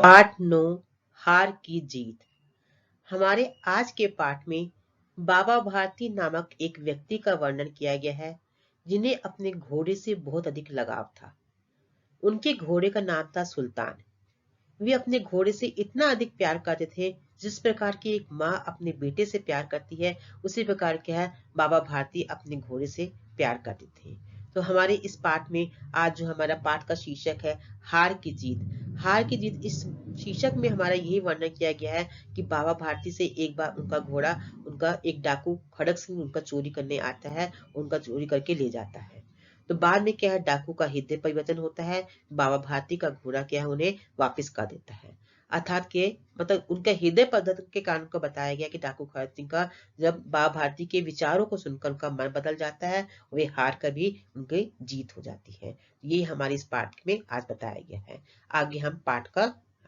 पाठ 9 हार की जीत। हमारे आज के पाठ में बाबा भारती नामक एक व्यक्ति का वर्णन किया गया है जिन्हें अपने घोड़े से बहुत अधिक लगाव था। उनके घोड़े का नाम था सुल्तान। वे अपने घोड़े से इतना अधिक प्यार करते थे जिस प्रकार की एक माँ अपने बेटे से प्यार करती है, उसी प्रकार क्या है बाबा भारती अपने घोड़े से प्यार करते थे। तो हमारे इस पाठ में आज जो हमारा पाठ का शीर्षक है हार की जीत। हार की जीत इस शीर्षक में हमारा यही वर्णन किया गया है कि बाबा भारती से एक बार उनका घोड़ा, उनका एक डाकू खड़क सिंह उनका चोरी करने आता है, उनका चोरी करके ले जाता है। तो बाद में क्या है डाकू का हृदय परिवर्तन होता है, बाबा भारती का घोड़ा क्या है उन्हें वापस कर देता है। अर्थात के मतलब उनका हृदय परिवर्तन के कारण को बताया गया कि डाकू खड़क सिंह का जब बाबा भारती के विचारों को सुनकर उनका मन बदल जाता है, वे हार कर भी उनकी जीत हो जाती है। ये हमारे इस पाठ में आज बताया गया है। आगे हम पाठ का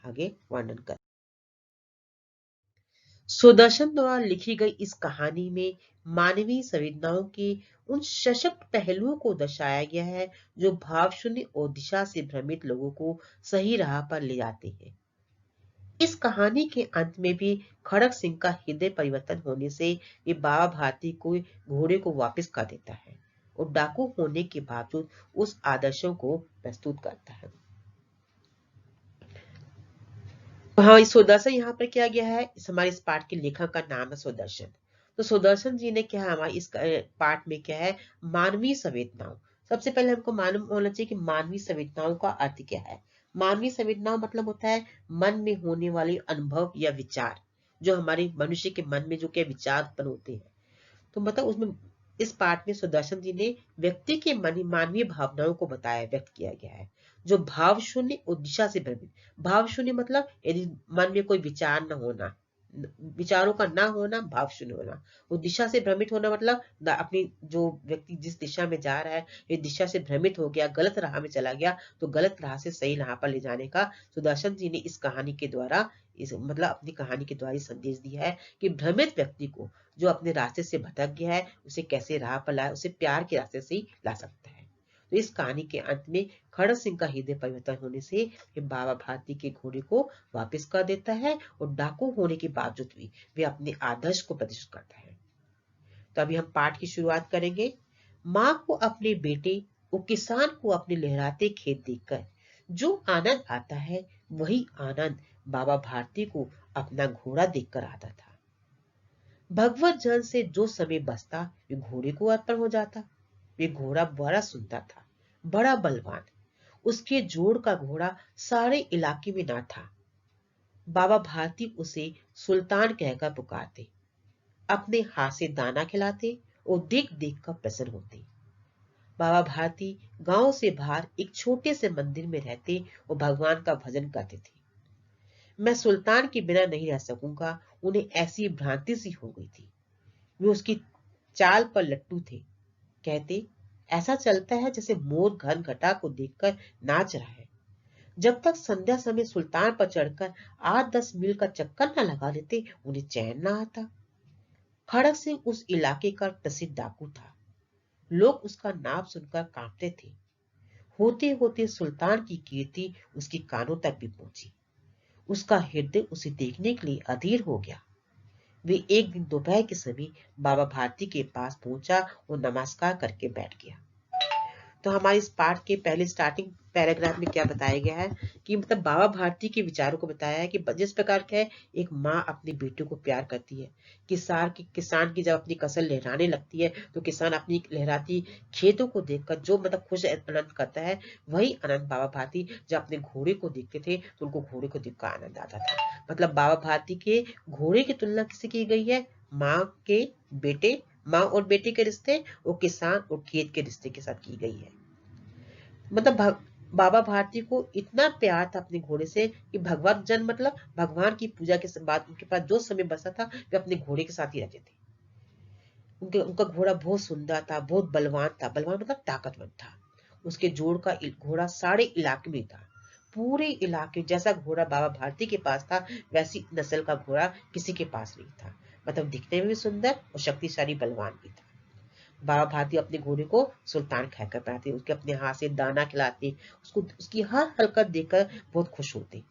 आगे वर्णन कर। सुदर्शन द्वारा लिखी गई इस कहानी में मानवीय संवेदनाओं के उन सशक्त पहलुओं को दर्शाया गया है जो भाव शून्य और दिशा से भ्रमित लोगों को सही राह पर ले जाते हैं। इस कहानी के अंत में भी खड़क सिंह का हृदय परिवर्तन होने से वे बाबा भारती को घोड़े को वापस कर देता है और डाकू होने के बावजूद उस आदर्शों को प्रस्तुत करता है। हाँ, सुदर्शन यहाँ पर किया गया है, इस हमारे इस पाठ के लेखक का नाम है सुदर्शन। तो सुदर्शन जी ने क्या हमारे इस पाठ में क्या है मानवीय संवेदनाओं। सबसे पहले हमको मालूम होना चाहिए कि मानवीय संवेदनाओं का अर्थ क्या है। मानवीय संवेदनाओं मतलब होता है मन में होने वाले अनुभव या विचार, जो हमारे मनुष्य के मन में जो क्या विचार उत्पन्न होते हैं। तो मतलब उसमें इस पाठ में सुदर्शन जी ने व्यक्ति के मानवीय भावनाओं को बताया, व्यक्त किया गया है जो भाव शून्य और दिशा से भ्रमित। भाव शून्य मतलब यदि मन में कोई विचार न होना, विचारों का ना होना, भाव शून्य होना। और दिशा से भ्रमित होना मतलब अपनी जो व्यक्ति जिस दिशा में जा रहा है ये दिशा से भ्रमित हो गया, गलत राह में चला गया, तो गलत राह से सही राह पर ले जाने का सुदर्शन जी ने इस कहानी के द्वारा इस मतलब अपनी कहानी के द्वारा संदेश दिया है कि भ्रमित व्यक्ति को जो अपने रास्ते से भटक गया है उसे कैसे राह पर लाए, उसे प्यार के रास्ते से ही ला सकता है। तो इस कहानी के अंत में खड़क सिंह का हृदय परिवर्तन होने से बाबा भारती के घोड़े को वापस कर देता है और डाकू होने के बावजूद भी वे अपने आदर्श को प्रदर्शित करता है। तो अभी हम पाठ की शुरुआत करेंगे। माँ को अपने बेटे और किसान को अपने लहराते खेत देखकर जो आनंद आता है वही आनंद बाबा भारती को अपना घोड़ा देखकर आता था। भगवत जन से जो समय बचता वे घोड़े को अर्पण हो जाता। वे घोड़ा बड़ा सुंदर था, बड़ा बलवान। उसके जोड़ का घोड़ा सारे इलाके में ना था। बाबा भारती उसे सुल्तान कहकर पुकारते, अपने हाथ से दाना खिलाते और देख देख कर प्रसन्न होते। बाबा भारती गांव से बाहर एक छोटे से मंदिर में रहते और भगवान का भजन करते थे। मैं सुल्तान के बिना नहीं रह सकूंगा, उन्हें ऐसी भ्रांति सी हो गई थी। वे उसकी चाल पर लट्टू थे। कहते, ऐसा चलता है जैसे मोर घन घटा को देखकर नाच रहा है। जब तक संध्या समय सुल्तान पर चढ़कर 8-10 मील का चक्कर न लगा लेते उन्हें चैन न आता। खड़क सिंह उस इलाके का प्रसिद्ध डाकू था। लोग उसका नाम सुनकर कांपते थे। होते होते सुल्तान की कीर्ति उसके कानों तक भी पहुंची। उसका हृदय उसे देखने के लिए अधीर हो गया। वे एक दिन दोपहर के समय बाबा भारती के पास पहुंचा और नमस्कार करके बैठ गया। तो हमारे इस पाठ के पहले स्टार्टिंग पैराग्राफ में क्या बताया गया है कि मतलब बाबा भारती के विचारों को बताया है कि जिस प्रकार का है एक माँ अपने बेटे को प्यार करती है। किसान की जब अपनी फसल लहराने लगती है तो किसान अपनी लहराती खेतों को देखकर जो मतलब खुश आनंद करता है, वही आनंद बाबा भारती जब अपने घोड़े को देखते थे तो उनको घोड़े को देखकर आनंद आता था। मतलब बाबा भारती के घोड़े की तुलना किससे की गई है? माँ के बेटे, माँ और बेटे के रिश्ते और किसान और खेत के रिश्ते के साथ की गई है। मतलब बाबा भारती को इतना प्यार था अपने घोड़े से कि भगवत जन मतलब भगवान की पूजा के बाद उनके पास जो समय बचा था वे अपने घोड़े के साथ ही रहते थे। उनका घोड़ा बहुत सुंदर था, बहुत बलवान था। बलवान मतलब ताकतवर था। उसके जोड़ का घोड़ा सारे इलाके में था। पूरे इलाके जैसा घोड़ा बाबा भारती के पास था वैसी नस्ल का घोड़ा किसी के पास नहीं था। मतलब दिखने में भी सुंदर और शक्तिशाली बलवान भी था। बाबा भारती अपने घोड़े को सुल्तान कहकर बुलाते, उसके अपने हाथ से दाना खिलाते, उसको उसकी हर हरकत देखकर बहुत खुश होते।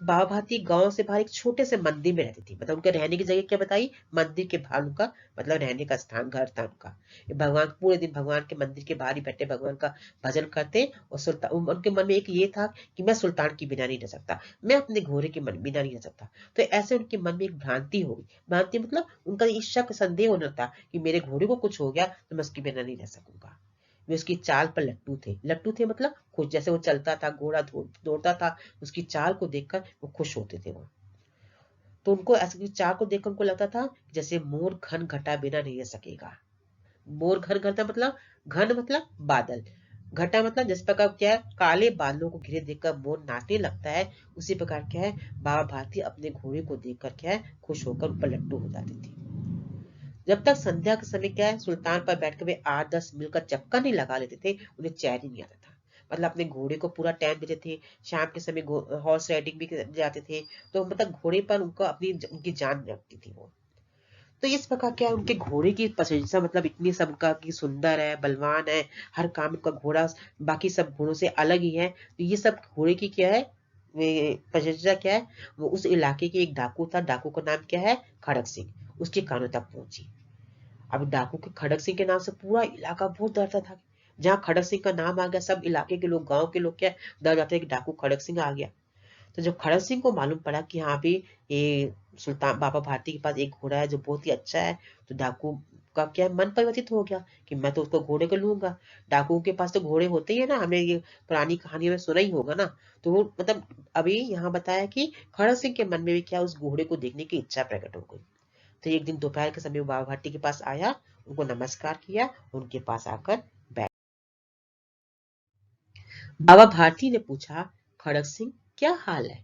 बाबा भारती गांव से बाहर एक छोटे से मंदिर में रहती थी। मतलब उनके रहने की जगह क्या बताई, मंदिर के बाहर उनका मतलब रहने का स्थान, घर था उनका। ये भगवान पूरे दिन भगवान के मंदिर के बाहर ही बैठे भगवान का भजन करते। और सुल्तान उनके मन में एक ये था कि मैं सुल्तान की बिना नहीं रह सकता, मैं अपने घोड़े के मन बिना नहीं रह सकता। तो ऐसे उनके मन में एक भ्रांति हो गई। भ्रांति मतलब उनका इस शक संदेह होना था कि मेरे घोड़े को कुछ हो गया तो मैं उसके बिना नहीं रह सकूंगा। वे उसकी चाल पर लट्टू थे। लट्टू थे मतलब खुश, जैसे वो चलता था, घोड़ा दौड़ता था, उसकी चाल को देखकर वो खुश होते थे वो। तो उनको ऐसे चाल को देखकर उनको लगता था जैसे मोर घन घटा बिना नहीं रह सकेगा। मोर घन घटा मतलब, घन मतलब बादल, घटा मतलब जिस प्रकार क्या है काले बादलों को घिरे देखकर मोर नाचने लगता है, उसी प्रकार क्या है बाबा भारती अपने घोड़े को देखकर क्या है खुश होकर उन पर लट्टू हो जाती थी। जब तक संध्या के समय क्या है सुल्तान पर बैठकर वे 8-10 मील का चक्कर नहीं लगा लेते थे, उन्हें चैन ही नहीं आता था। मतलब अपने घोड़े को पूरा टाइम देते थे। शाम के समय हॉर्स राइडिंग भी जाते थे। तो मतलब घोड़े पर उनको अपनी उनकी जान रखती थी वो। तो इस प्रकार क्या है उनके घोड़े की प्रशंसा मतलब इतनी सबका कि सुंदर है, बलवान है, हर काम का घोड़ा बाकी सब घोड़ों से अलग ही है। तो ये सब घोड़े की क्या है वे प्रशंसा क्या है, वो उस इलाके के एक डाकू था, डाकू का नाम क्या है खड़क सिंह, उसके कानों तक पहुंची। अब डाकू के खड़क सिंह के नाम से पूरा इलाका बहुत डरता था। जहाँ खड़क सिंह का नाम आ गया सब इलाके के लोग, गांव के लोग क्या डर जाते हैं कि डाकू खड़क सिंह आ गया। तो जब खड़क सिंह को मालूम पड़ा कि हाँ भी ये सुल्तान बाबा भारती के पास एक घोड़ा है जो बहुत ही अच्छा है, तो डाकू का क्या मन परिवर्तित हो गया कि मैं तो उसको घोड़े को लूंगा। डाकू के पास तो घोड़े होते ही है ना, हमने ये पुरानी कहानी में सुना ही होगा ना। तो वो मतलब अभी यहाँ बताया कि खड़क सिंह के मन में भी क्या उस घोड़े को देखने की इच्छा प्रकट हो गई। तो एक दिन दोपहर के समय वो बाबा भाटी के पास आया, उनको नमस्कार किया, उनके पास आकर बैठ। बाबा भारती ने पूछा, खड़क सिंह क्या हाल है?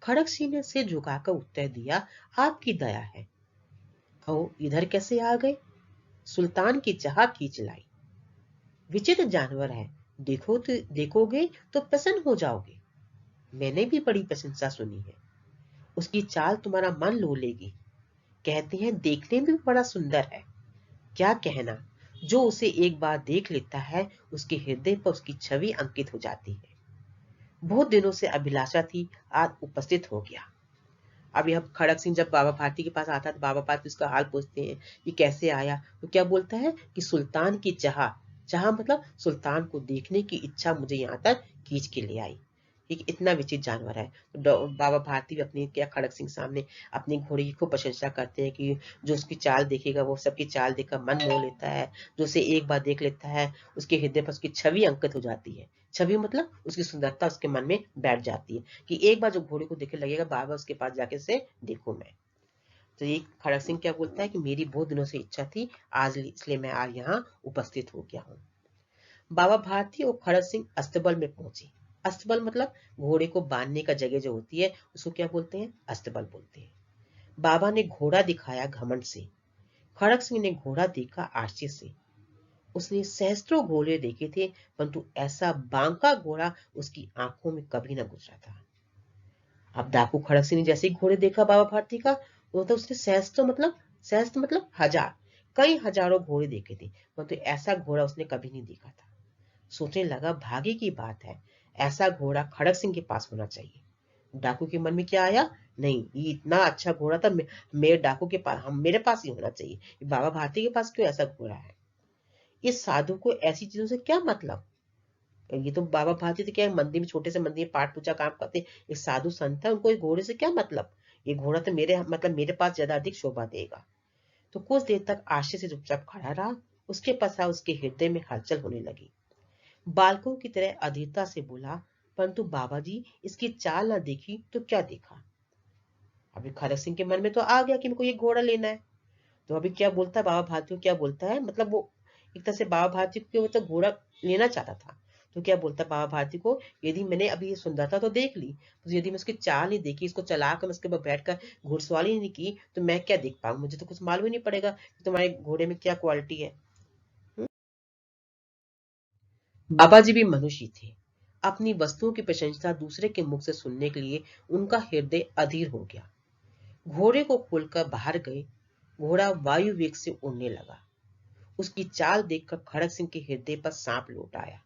खड़क सिंह ने सिर झुकाकर उत्तर दिया, आपकी दया है। कहो इधर कैसे आ गए? सुल्तान की चाह खींच लाई। विचित्र जानवर है, देखोगे तो प्रसन्न हो जाओगे। मैंने भी बड़ी प्रशंसा सुनी है। उसकी चाल तुम्हारा मन लो लेगी। कहते हैं देखने में भी बड़ा सुंदर है। क्या कहना, जो उसे एक बार देख लेता है उसके हृदय पर उसकी छवि अंकित हो जाती है। बहुत दिनों से अभिलाषा थी, आज उपस्थित हो गया। अभी अब खड़क सिंह जब बाबा भारती के पास आता है तो बाबा भारती उसका हाल पूछते हैं कि कैसे आया। तो क्या बोलता है कि सुल्तान की चाह, चाह मतलब सुल्तान को देखने की इच्छा मुझे यहाँ तक खींच के ले आई। ठीक, इतना विचित्र जानवर है। तो बाबा भारती भी अपनी क्या खड़क सिंह सामने अपनी घोड़ी की खूब प्रशंसा करते हैं कि जो उसकी चाल देखेगा वो सबकी चाल देखकर मन मोह लेता है, जो उसे एक बार देख लेता है उसके हृदय पर उसकी छवि अंकित हो जाती है। छवि मतलब उसकी सुंदरता उसके मन में बैठ जाती है कि एक बार जो घोड़े को देखे लगेगा बार बार उसके पास जाके से देखूं मैं। तो ये खड़क सिंह क्या बोलता है कि मेरी बहुत दिनों से इच्छा थी, आज इसलिए मैं आज यहाँ उपस्थित हो गया हूँ। बाबा भारती और खड़क सिंह अस्तबल में पहुंचे। अस्तबल मतलब घोड़े को बांधने का जगह जो होती है उसको क्या बोलते हैं, अस्तबल बोलते हैं। बाबा ने घोड़ा दिखाया घमंड से। खड़क सिंह ने घोड़ा देखा आश्चर्य से। उसने सहस्त्रों घोड़े देखे थे, परंतु ऐसा बांका घोड़ा उसकी आंखों में कभी न गुजरा था। अब डाकू खड़क सिंह ने जैसे ही घोड़े देखा बाबा भारती का, वो तो उसने सहस्त्र मतलब हजार, कई हजारों घोड़े देखे थे, परंतु ऐसा घोड़ा उसने कभी नहीं देखा था। सोचने लगा भाग्य की बात है, ऐसा घोड़ा खड़क सिंह के पास होना चाहिए। डाकू के मन में क्या आया, नहीं ये इतना अच्छा घोड़ा था, मेरे डाकू के पास, हम मेरे पास ही होना चाहिए। बाबा भारती के पास क्यों ऐसा घोड़ा है? इस साधु को ऐसी चीजों से क्या मतलब? ये तो बाबा भारती तो क्या है मंदिर में, छोटे से मंदिर में पाठ पूजा काम करते, एक साधु संत है, उनको एक घोड़े से क्या मतलब? ये घोड़ा तो मेरे मतलब मेरे पास ज्यादा अधिक शोभा देगा। तो कुछ देर तक आश्चर्य से चुपचाप खड़ा रहा। उसके पश्चात उसके हृदय में हलचल होने लगी। बालकों की तरह अधीरता से बोला, परंतु बाबा जी इसकी चाल ना देखी तो क्या देखा? अभी खड़क सिंह के मन में तो आ गया कि मेरे को ये घोड़ा लेना है। तो अभी क्या बोलता है बाबा भारती को, क्या बोलता है मतलब वो एक तरह से बाबा भारती को वो तो घोड़ा लेना चाहता था। तो क्या बोलता है बाबा भारती को, यदि मैंने अभी ये सुंदरता तो देख ली, तो यदि मैं उसकी चाल नहीं देखी, इसको चला कर मैं उसके ऊपर बैठकर घुड़सवारी नहीं की, तो मैं क्या देख पाऊंगा? मुझे तो कुछ मालूम ही नहीं पड़ेगा कि तुम्हारे घोड़े में क्या क्वालिटी है। हम्म? बाबा जी भी मनुष्य थे। अपनी वस्तुओं की प्रशंसा दूसरे के मुख से सुनने के लिए उनका हृदय अधीर हो गया। घोड़े को खोलकर बाहर गए। घोड़ा वायु वेग से उड़ने लगा। उसकी चाल देखकर खड़क सिंह के हृदय पर सांप लौट आया।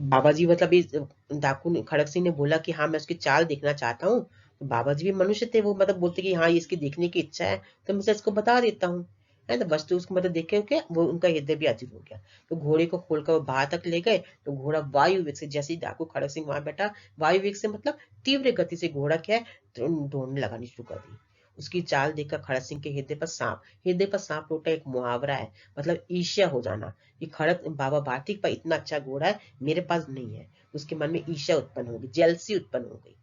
बाबा जी मतलब इस डाकू ने खड़क सिंह ने बोला कि हाँ मैं उसकी चाल देखना चाहता हूँ। तो बाबा जी भी मनुष्य थे, वो मतलब बोलते कि हाँ ये इसकी देखने की इच्छा है तो मैं इसको बता देता हूँ। है ना, बस तो उसको मतलब देख के वो उनका हृदय भी अजीब हो गया। तो घोड़े को खोलकर वो बाहर तक ले गए। तो घोड़ा वायु वेग से, जैसे ही डाकू खड़क सिंह वहां बैठा, वायु वेग से मतलब तीव्र गति से घोड़ा क्या है दौड़ने लगानी शुरू कर दी। उसकी चाल देखकर खड़क सिंह के हृदय पर सांप लौटा एक मुहावरा है, मतलब ईर्ष्या हो जाना कि खड़क बाबा भारती पर इतना अच्छा घोड़ा है, मेरे पास नहीं है। उसके मन में ईर्ष्या उत्पन्न होगी, जेलसी उत्पन्न हो गई।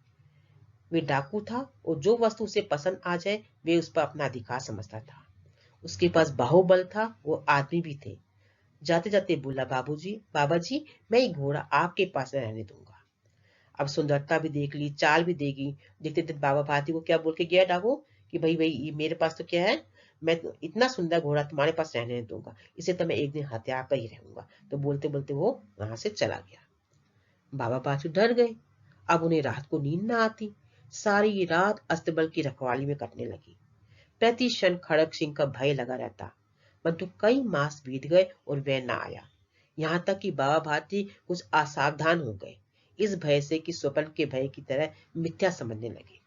वे डाकू था और जो वस्तु उसे पसंद आ जाए वे उस पर अपना अधिकार समझता था। उसके पास बाहुबल था, वो आदमी भी थे। जाते जाते बोला, बाबा जी मैं ये घोड़ा आपके पास रहने दूंगा। अब सुंदरता भी देख ली, चाल भी देगी। देखते देखते बाबा भारती को क्या बोल के गया डाकू कि भाई भाई ये मेरे पास तो क्या है, मैं तो इतना सुंदर घोड़ा तुम्हारे पास रहने नहीं दूंगा, इसे तो मैं एक दिन हत्या कर ही रहूंगा। तो बोलते बोलते वो वहां से चला गया। बाबा बासु डर गए। अब उन्हें रात को नींद न आती। सारी रात अस्तबल की रखवाली में कटने लगी। प्रति क्षण खड़क सिंह का भय लगा रहता। परंतु कई मास बीत गए और वह न आया। यहाँ तक कि बाबा भारती कुछ असावधान हो गए, इस भय से कि स्वप्न के भय की तरह मिथ्या समझने लगे।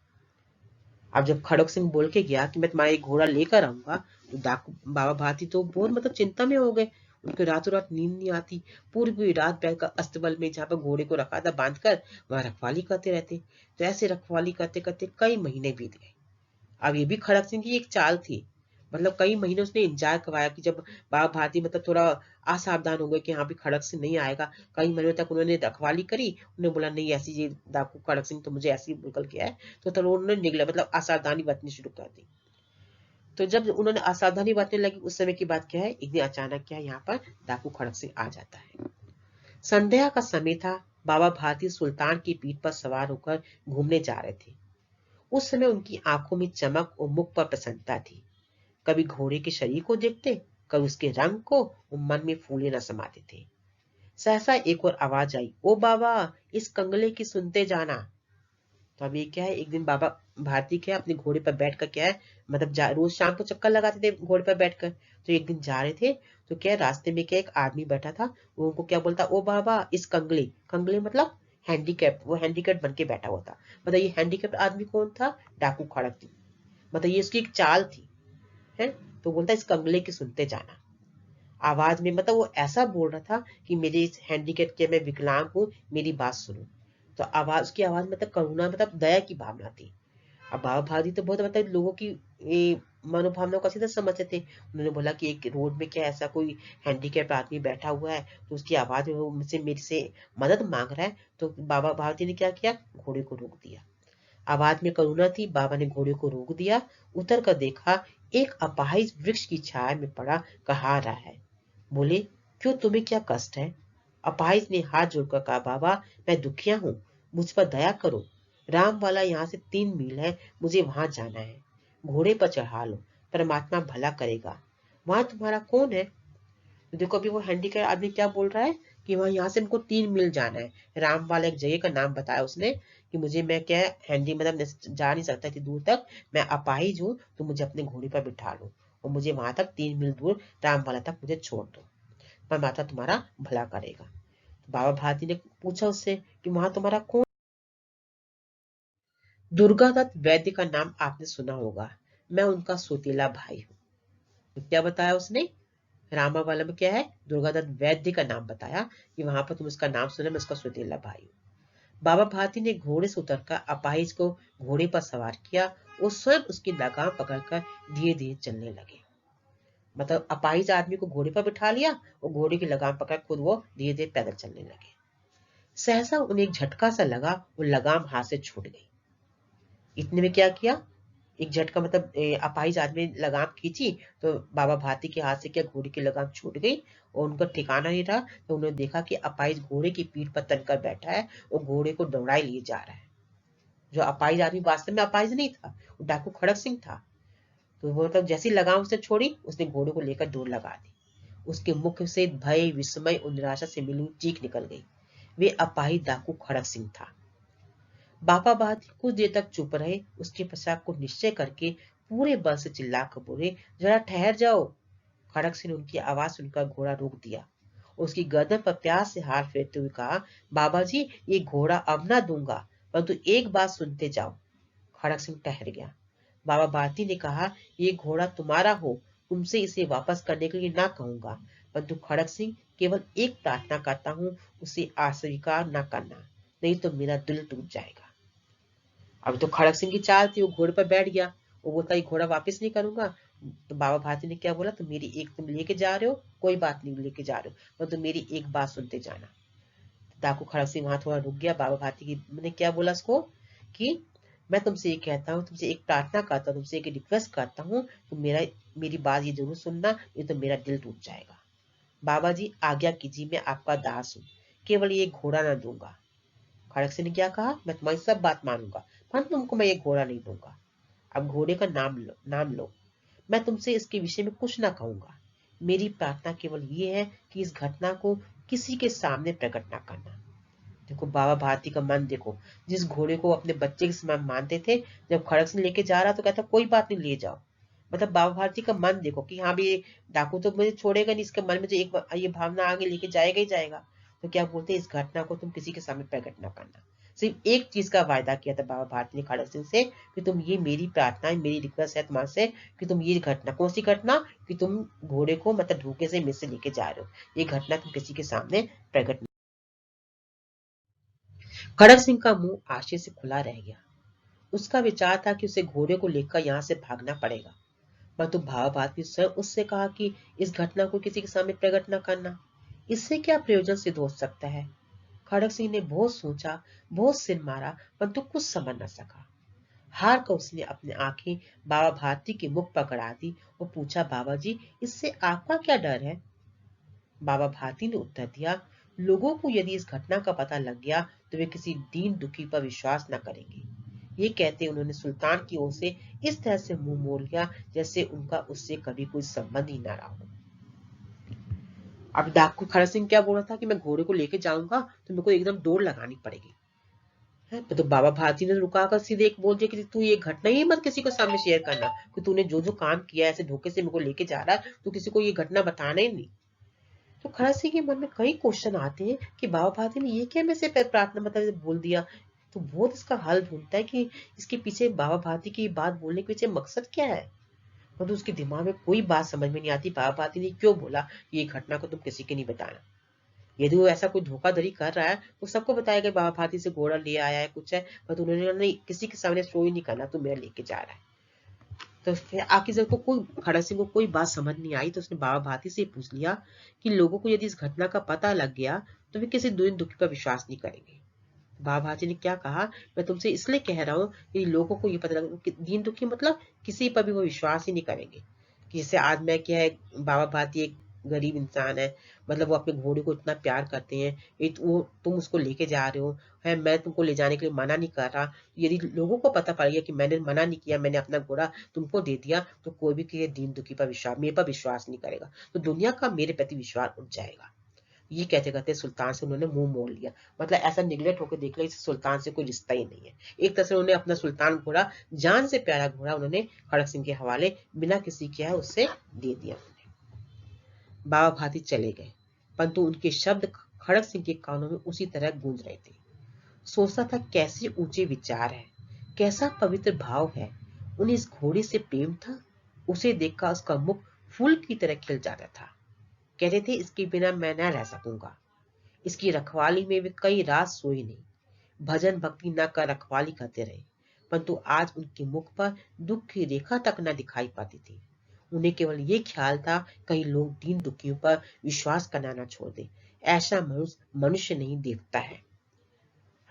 अब जब खड़क सिंह बोल के गया कि मैं तुम्हारा एक घोड़ा लेकर आऊंगा, तो डाकू बाबा भारती तो बहुत मतलब चिंता में हो गए। उनको रातों रात नींद नहीं आती। पूरी पूरी रात बैठकर अस्तबल में जहाँ पर घोड़े को रखा था बांधकर वहां रखवाली करते रहते। तो ऐसे रखवाली करते करते कई महीने बीत गए। अब ये भी खड़क सिंह की एक चाल थी। मतलब कई महीने उसने इंतजार करवाया कि जब बाबा भारती मतलब थोड़ा असावधान हो गए कि हाँ भी खड़क सिंह नहीं आएगा। कई महीनों तक उन्होंने रखवाली करी। उन्होंने बोला नहीं, ऐसी ये डाकू खड़क सिंह तो मुझे ऐसी निकल के आए। तो तब उन्होंने निकला मतलब असावधानी बरतनी शुरू कर दी। तो जब उन्होंने असावधानी बरतने लगी, उस समय की बात क्या है, एक दिन अचानक क्या है यहाँ पर डाकू खड़क सिंह आ जाता है। संध्या का समय था। बाबा भारती सुल्तान की पीठ पर सवार होकर घूमने जा रहे थे। उस समय उनकी आंखों में चमक और मुख पर प्रसन्नता थी। कभी घोड़े के शरीर को देखते, कभी उसके रंग को, और मन में फूले न समाते थे। सहसा एक और आवाज आई, ओ बाबा, इस कंगले की सुनते जाना। तो अब ये क्या है, एक दिन बाबा भारती क्या है अपने घोड़े पर बैठकर क्या है मतलब रोज शाम को चक्कर लगाते थे घोड़े पर बैठकर। तो एक दिन जा रहे थे, तो क्या है रास्ते में क्या एक आदमी बैठा था। वो उनको क्या बोलता, ओ बाबा इस कंगले, कंगले मतलब हैंडीकैप, वो हैंडीकैप बन के बैठा हुआ था। मतलब ये हैंडीकैप आदमी कौन था, डाकू खड़क थी। मतलब ये उसकी एक चाल थी। है, तो बोलता इस कंगले की सुनते जाना। आवाज में मतलब वो ऐसा बोल रहा था कि मेरे इस हैंडीकैप के, मैं विकलांग हूँ, मेरी बात सुनो। तो आवाज की आवाज मतलब करुणा मतलब दया की भावना थी। अब बाबा भादी तो बहुत मतलब लोगों की मनोभावनाओं को अच्छी तरह समझते थे। उन्होंने बोला कि एक रोड में क्या ऐसा कोई हैंडीकैप आदमी बैठा हुआ है, तो उसकी आवाज में वो मुझसे मेरे से मदद मांग रहा है। तो बाबा भारती ने क्या किया, घोड़े को रोक दिया। आवाज में करुणा थी, बाबा ने घोड़े को रोक दिया। उतर कर देखा, एक अपाहिज वृक्ष की छाया में पड़ा कहा रहा है। बोले, क्यों, तुम्हें क्या कष्ट है? अपाहिज ने हाथ जोड़कर कहा, बाबा मैं दुखिया हूँ, मुझ पर दया करो। राम वाला यहाँ से 3 मील है, मुझे वहां जाना है। घोड़े पर चढ़ा लो, परमात्मा भला करेगा। वहां तुम्हारा कौन है? तो देखो अभी वो हैंडीकैप आदमी क्या बोल रहा है कि वहां यहाँ से हमको 3 मील जाना है। राम वाला एक जगह का नाम बताया उसने कि मुझे, मैं क्या है हैंडी मतलब जा नहीं सकता इतनी दूर तक, मैं अपाहिज हूँ, तो मुझे अपने घोड़े पर बिठा लो और मुझे वहां तक 3 मील दूर राम वाला तक मुझे छोड़ दो, परमात्मा तुम्हारा भला करेगा। तो बाबा भारती ने पूछा उससे कि वहां तुम्हारा कौन? दुर्गादत्त वैद्य का नाम आपने सुना होगा, मैं उनका सौतेला भाई हूँ। तो क्या बताया उसने, रामा वाला में क्या है, दुर्गादत्त वैद्य का नाम बताया कि वहां पर तुम उसका नाम सुना, मैं उसका सौतेला भाई हूँ। बाबा भारती ने घोड़े से उतरकर अपाहिज को घोड़े पर सवार किया और स्वयं उसकी लगाम पकड़कर धीरे धीरे चलने लगे। मतलब अपाहिज आदमी को घोड़े पर बिठा लिया और घोड़े की लगाम पकड़ खुद वो धीरे धीरे पैदल चलने लगे। सहसा उन्हें एक झटका सा लगा और लगाम हाथ से छूट गई। इतने में क्या किया, एक झटका मतलब अपाहिज आदमी ने लगाम खींची, तो बाबा भारती के हाथ से क्या घोड़े की लगाम छूट गई और उनका ठिकाना नहीं रहा। तो उन्होंने देखा कि अपाहिज घोड़े की पीठ पर तनकर बैठा है और घोड़े को दौड़ाई लिए जा रहा है। जो अपाहिज आदमी वास्तव में अपाहिज नहीं था, वो डाकू खड़क सिंह था। तो वो मतलब जैसी लगाम उसने छोड़ी, उसने घोड़े को लेकर दौड़ लगा दी। उसके मुख से भय, विस्मय और निराशा से मिली हुई चीख निकल गई। वे अपाहिज डाकू खड़क सिंह था। बाबा भारती कुछ देर तक चुप रहे, उसके पश्चात को निश्चय करके पूरे बल से चिल्लाकर बोले, जरा ठहर जाओ। खड़क सिंह ने उनकी आवाज सुनकर घोड़ा रोक दिया उसकी गर्दन पर प्यार से हाथ फेरते हुए कहा, बाबा जी ये घोड़ा अब ना दूंगा, परंतु एक बात सुनते जाओ। खड़क सिंह ठहर गया। बाबा भारती ने कहा, ये घोड़ा तुम्हारा हो, तुमसे इसे वापस करने के लिए ना कहूंगा, परंतु खड़क सिंह केवल एक प्रार्थना करता हूँ, उसे अस्वीकार न करना, नहीं तो मेरा दिल टूट जाएगा। अब तो खड़क सिंह की चाल थी, वो घोड़े पर बैठ गया। वो बोलता ये घोड़ा वापस नहीं करूंगा। तो बाबा भारती ने क्या बोला, तुम लेके जा रहे हो, कोई बात नहीं लेके जा रहे हो, पर तुम मेरी एक बात सुनते जाना। डाकू खड़क सिंह वहां थोड़ा रुक गया। बाबा भारती की मैंने क्या बोला उसको कि मैं तुमसे ये कहता हूँ, तुमसे एक प्रार्थना करता हूँ, तुमसे एक रिक्वेस्ट करता हूँ, तुम मेरी बात ये जरूर सुनना, नहीं तो मेरा दिल टूट जाएगा। बाबा जी आज्ञा कीजिए, मैं आपका दास हूँ, केवल ये घोड़ा ना दूंगा। खड़क सिंह ने क्या कहा, मैं तुम्हारी सब बात मानूंगा, पर तुमको मैं ये घोड़ा नहीं दूंगा। अब घोड़े का नाम लो। मैं तुमसे इसके विषय में कुछ ना कहूंगा। मेरी प्रार्थना केवल ये है कि इस घटना को किसी के सामने प्रकट ना करना। देखो बाबा भारती का मन देखो, जिस घोड़े को अपने बच्चे के समान मानते थे, जब खड़क सिंह लेके जा रहा तो कहता कोई बात नहीं ले जाओ। मतलब बाबा भारती का मन देखो कि हाँ भी डाकू तो मुझे छोड़ेगा नहीं, इसके मन में तो एक ये भावना आगे लेके जाएगा ही जाएगा। तो क्या बोलते हैं, इस घटना को तुम किसी के सामने प्रकट ना करना। सिर्फ एक चीज का वायदा किया था बाबा भारती ने खड़क सिंह से कि तुम ये मेरी प्रार्थना है, मेरी रिक्वेस्ट है तुम्हारे से कि तुम ये घटना, कौन सी घटना, कि तुम घोड़े को मतलब धोखे से मेरे से लेके जा रहे हो, ये घटना तुम किसी के सामने प्रकट। खड़क सिंह का मुंह आश्चर्य से खुला रह गया। उसका विचार था कि उसे घोड़े को लेकर यहाँ से भागना पड़ेगा, परंतु भावाभात ने स्वयं उससे कहा कि इस घटना को किसी के सामने प्रकट न करना। इससे क्या प्रयोजन सिद्ध हो सकता है? खड़क सिंह ने बहुत सोचा, बहुत सिर मारा, परंतु कुछ समझ न सका। हार कर उसने अपनी आंखें बाबा भारती के मुख पर गड़ा दी और पूछा, बाबा जी इससे आपका क्या डर है? बाबा भारती ने उत्तर दिया, लोगों को यदि इस घटना का पता लग गया तो वे किसी दीन दुखी पर विश्वास न करेंगे। ये कहते उन्होंने सुल्तान की ओर से इस तरह से मुंह मोड़ लिया जैसे उनका उससे कभी कोई संबंध ही न रहा हो। अब डाकू खड़क सिंह क्या बोल रहा था कि मैं घोड़े को लेके जाऊंगा तो मेरे को एकदम दौड़ लगानी पड़ेगी है। तो बाबा भारती ने रुका कर सीधे एक बोल दिया कि तू ये घटना ही मत किसी को सामने शेयर करना, कि तूने जो जो काम किया ऐसे धोखे से मेरे को लेके जा रहा है, तो किसी को ये घटना बताना ही नहीं। तो खड़क सिंह के मन में कई क्वेश्चन आते हैं कि बाबा भारती ने ये क्या मेरे से प्रार्थना मतलब बोल दिया। तो बहुत इसका हल ढूंढता है कि इसके पीछे बाबा भारती की बात बोलने के पीछे मकसद क्या है। तो उसके दिमाग में कोई बात समझ में नहीं आती, बाबा भारती ने क्यों बोला ये घटना को तुम किसी के नहीं बताना। यदि वो ऐसा कोई धोखाधड़ी कर रहा है तो सबको बताएगा बाबा भारती से घोड़ा ले आया है कुछ है, पर उन्होंने नहीं किसी के सामने शो ही नहीं करना, तू मेरा लेके जा रहा है। तो फिर आखिर जब को कोई खड़क सिंह को कोई बात समझ नहीं आई तो उसने बाबा भारती से पूछ लिया कि लोगों को यदि इस घटना का पता लग गया तो वे किसी दीन दुखी पर विश्वास नहीं करेंगे। बाबा भारती ने क्या कहा, मैं तुमसे इसलिए कह रहा हूँ कि लोगों को ये पता लगा कि दीन दुखी मतलब किसी पर भी वो विश्वास ही नहीं करेंगे। कि जैसे आज मैं क्या है, बाबा भारती एक गरीब इंसान है, मतलब वो अपने घोड़े को इतना प्यार करते हैं, वो तुम उसको लेके जा रहे हो है, मैं तुमको ले जाने के लिए मना नहीं कर रहा। यदि लोगों को पता पड़ गया कि मैंने मना नहीं किया, मैंने अपना घोड़ा तुमको दे दिया, तो कोई भी किसी दीन दुखी पर विश्वास, मेरे पर विश्वास नहीं करेगा, तो दुनिया का मेरे प्रति विश्वास उठ जाएगा। ये कहते कहते सुल्तान से उन्होंने मुंह मोड़ लिया। मतलब ऐसा निगलेक्ट होकर देख लिया इस सुल्तान से कोई रिश्ता ही नहीं है। एक तरह से उन्होंने अपना सुल्तान घोड़ा, जान से प्यारा घोड़ा, उन्होंने खड़क सिंह के हवाले बिना किसी क्या है उससे दे दिया। बाबा भाती चले गए, परंतु उनके शब्द खड़क सिंह के कानों में उसी तरह गूंज रहे थे। सोचता था कैसे ऊंचे विचार है, कैसा पवित्र भाव है। उन्हें इस घोड़े से प्रेम था। उसे देखकर उसका मुख फूल की तरह खिल जाता था। कहते थे इसके बिना मैं न रह सकूंगा। इसकी रखवाली में वे कई रात सोई नहीं, भजन भक्ति न कर रखवाली करते रहे, परंतु आज उनके मुख पर दुख की रेखा तक न दिखाई पाती थी। उन्हें केवल ये ख्याल था कहीं लोग दीन दुखियों पर विश्वास करना न छोड़ दे। ऐसा मनुष्य मनुष्य नहीं देवता है।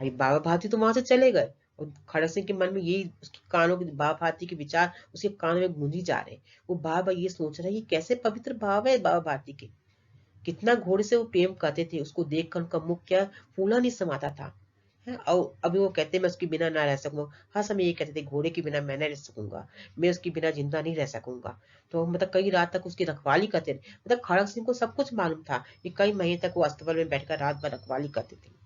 अरे बाबा भारती तो वहां से चले गए और खड़क सिंह के मन में यही, उसके कानों के बाबा भारती के विचार उसके कानों में गूंजी जा रहे। वो बार बार ये सोच रहा है ये कैसे पवित्र भाव है बाबा भारती के, कितना घोड़े से वो प्रेम करते थे, उसको देखकर उनका मुख क्या फूला नहीं समाता था है। और अभी वो कहते मैं उसके बिना ना रह सकूंगा, हर समय ये कहते थे घोड़े के बिना मैं नहीं रह सकूंगा, मैं उसके बिना जिंदा नहीं रह सकूंगा। तो मतलब कई रात तक उसकी रखवाली करते थे। मतलब खड़क सिंह को सब कुछ मालूम था कि कई महीने तक वो अस्तबल में बैठकर रात भर रखवाली करते थे।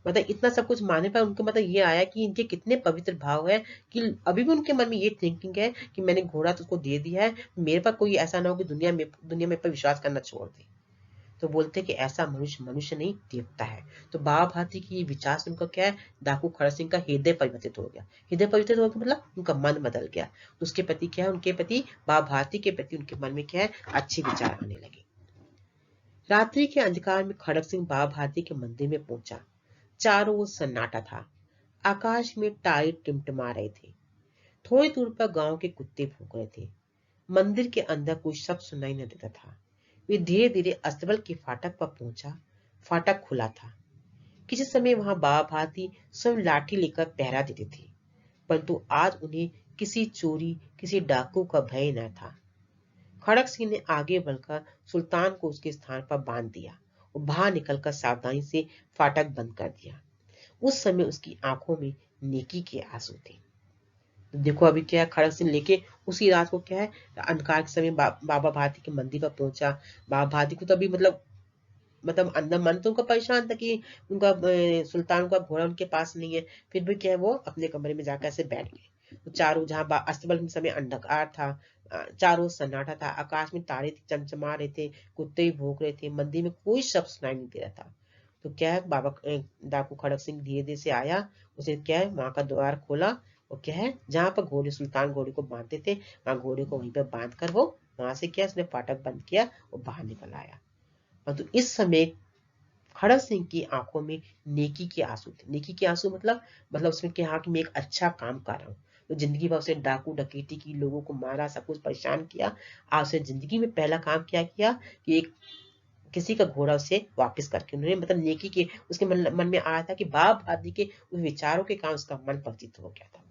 मतलब इतना सब कुछ मानने पर उनको मतलब ये आया कि इनके कितने पवित्र भाव है, कि अभी भी उनके मन में ये थिंकिंग है कि मैंने घोड़ा तो उसको दे दिया है, मेरे पर कोई ऐसा ना हो कि दुनिया में पर विश्वास करना छोड़ दे। तो बोलते कि ऐसा मनुष्य मनुष्य नहीं देवता है। तो बाबा भारती की ये विचार से उनका क्या है, डाकू खड़क सिंह का हृदय परिवर्तित हो गया। हृदय परिवर्तित हो गया मतलब उनका मन बदल गया। उसके प्रति क्या है, उनके प्रति बाबा भारती के प्रति उनके मन में क्या है, अच्छे विचार आने लगे। रात्रि के अंधकार में खड़क सिंह बाबा भारती के मंदिर में पहुंचा। चारों ओर सन्नाटा था। आकाश में तारे टिमटिमा रहे थे। थोड़ी दूर पर गांव के कुत्ते भौंक रहे थे। मंदिर के अंदर कोई शब्द सुनाई न देता था। वे धीरे धीरे अस्तबल के फाटक पर पहुंचा। फाटक खुला था। किसी समय वहां बाबा भारती स्वयं लाठी लेकर पहरा देते थे, परंतु आज उन्हें किसी चोरी, किसी डाकू का भय न था। खड़क सिंह ने आगे बढ़कर सुल्तान को उसके स्थान पर बांध दिया और बाहर निकलकर सावधानी से फाटक बंद कर दिया। उस समय उसकी आंखों में नेकी के आंसू थे। तो देखो अभी क्या है, खड़क सिंह लेके उसी रात को क्या है, अंधकार के समय बाबा भारती के मंदिर पर पहुंचा। बाबा भारती को तो अभी मतलब अंदर मन तो उनका परेशान था कि उनका सुल्तान का घोड़ा उनके पास नहीं है। फिर भी क्या है, वो अपने कमरे में जाकर ऐसे बैठ गए। तो चारों जहां अस्तबल के समय अंधकार था, चारों सन्नाटा था, आकाश में तारे चमचमा रहे थे, कुत्ते भी भौंक रहे थे, मंदिर में कोई शब्द सुनाई नहीं दे रहा था। तो क्या है, बाबा डाकू खड़क सिंह धीरे धीरे से आया। उसे क्या है, वहां का द्वार खोला और क्या है, जहां पर घोड़े सुल्तान घोड़े को बांधते थे, वहां घोड़े को वहीं पर बांध कर वो वहां से क्या, उसने फाटक बंद किया और बाहर निकल आया। परंतु इस समय खड़क सिंह की आंखों में नेकी के आंसू थे। नेकी के आंसू मतलब उसमें क्या कि मैं एक अच्छा काम कर रहा हूँ। तो जिंदगी भर उसने डाकू डकैती की, लोगों को मारा, सब कुछ परेशान किया। आज उसने जिंदगी में पहला काम क्या किया कि एक किसी का घोड़ा उसे वापस करके उन्होंने मतलब नेकी के उसके मन में आया था कि बाप आदि के उस विचारों के कारण उसका मन परिचित हो गया था।